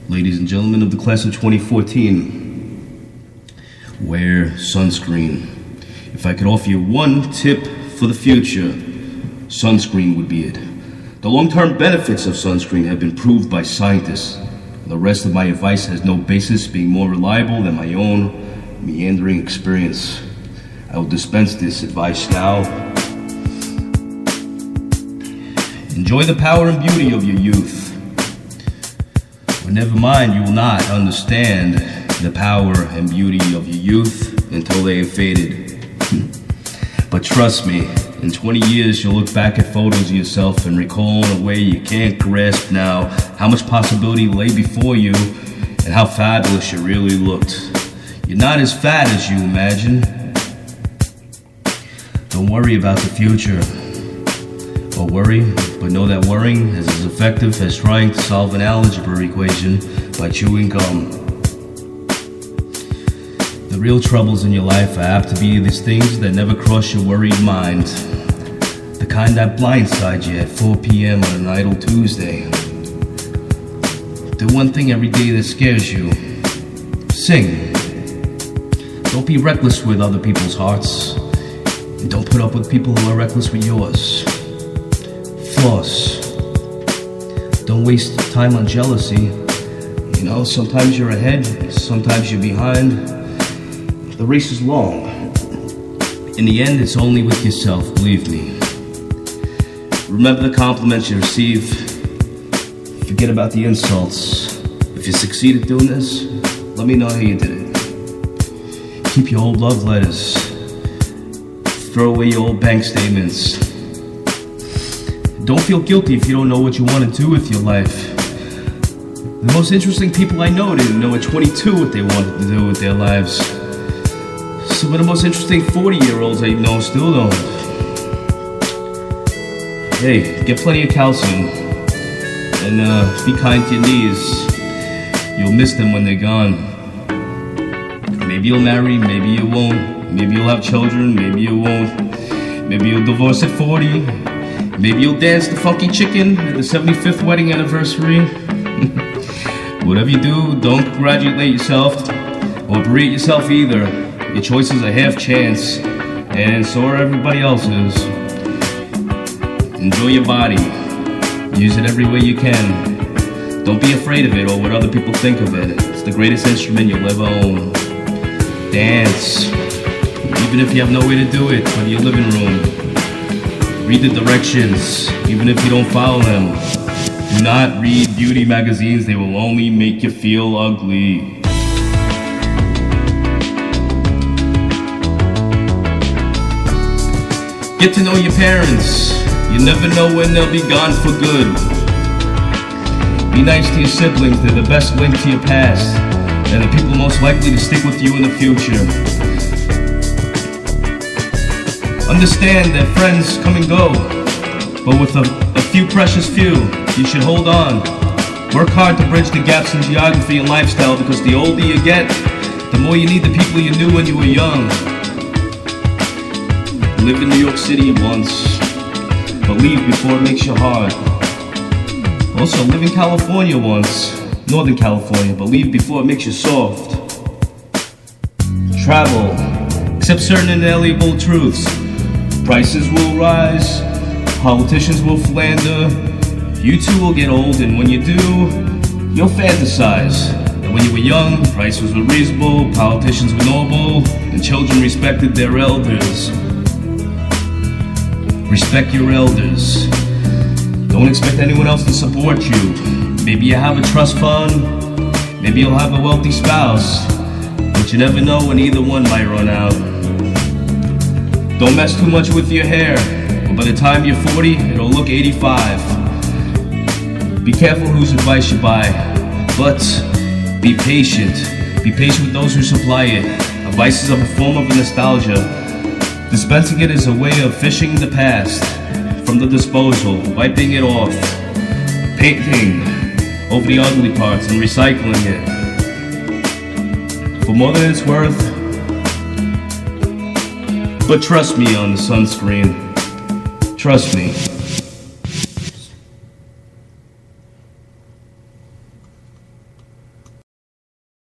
Ladies and gentlemen of the class of 2014, wear sunscreen. If I could offer you one tip for the future, sunscreen would be it. The long-term benefits of sunscreen have been proved by scientists. The rest of my advice has no basis, being more reliable than my own meandering experience. I will dispense this advice now. Enjoy the power and beauty of your youth. But never mind, you will not understand the power and beauty of your youth until they have faded. But trust me, in 20 years you'll look back at photos of yourself and recall in a way you can't grasp now how much possibility lay before you and how fabulous you really looked. You're not as fat as you imagine. Don't worry about the future. Or worry, but know that worrying is as effective as trying to solve an algebra equation by chewing gum. The real troubles in your life are apt to be these things that never cross your worried mind. The kind that blindside you at 4 p.m. on an idle Tuesday. Do one thing every day that scares you. Sing. Don't be reckless with other people's hearts. And don't put up with people who are reckless with yours. Floss. Don't waste time on jealousy. You know, sometimes you're ahead, sometimes you're behind. The race is long. In the end, it's only with yourself, believe me. Remember the compliments you receive. Forget about the insults. If you succeed at doing this, let me know how you did it. Keep your old love letters. Throw away your old bank statements. Don't feel guilty if you don't know what you want to do with your life. The most interesting people I know didn't know at 22 what they wanted to do with their lives. Some of the most interesting 40-year-olds I know still don't. Hey, get plenty of calcium. And be kind to your knees. You'll miss them when they're gone. Maybe you'll marry, maybe you won't. Maybe you'll have children, maybe you won't. Maybe you'll divorce at 40. Maybe you'll dance the funky chicken at the 75th wedding anniversary. Whatever you do, don't congratulate yourself or berate yourself either. Your choice is a half chance, and so are everybody else's. Enjoy your body. Use it every way you can. Don't be afraid of it or what other people think of it. It's the greatest instrument you'll ever own. Dance. Even if you have nowhere to do it but your living room. Read the directions, even if you don't follow them. Do not read beauty magazines, they will only make you feel ugly. Get to know your parents. You never know when they'll be gone for good. Be nice to your siblings, they're the best link to your past. They're the people most likely to stick with you in the future. Understand that friends come and go, but with a few precious few, you should hold on. Work hard to bridge the gaps in geography and lifestyle, because the older you get, the more you need the people you knew when you were young. Live in New York City once, but leave before it makes you hard. Also, live in California once, Northern California, but leave before it makes you soft. Travel, accept certain inalienable truths. Prices will rise, politicians will philander, you too will get old, and when you do, you'll fantasize. And when you were young, prices were reasonable, politicians were noble, and children respected their elders. Respect your elders. Don't expect anyone else to support you. Maybe you have a trust fund, maybe you'll have a wealthy spouse, but you never know when either one might run out. Don't mess too much with your hair, but by the time you're 40, it'll look 85. Be careful whose advice you buy, but be patient. Be patient with those who supply it. Advice is a form of nostalgia. Dispensing it is a way of fishing the past from the disposal, wiping it off, painting over the ugly parts and recycling it. For more than it's worth, but trust me on the sunscreen. Trust me.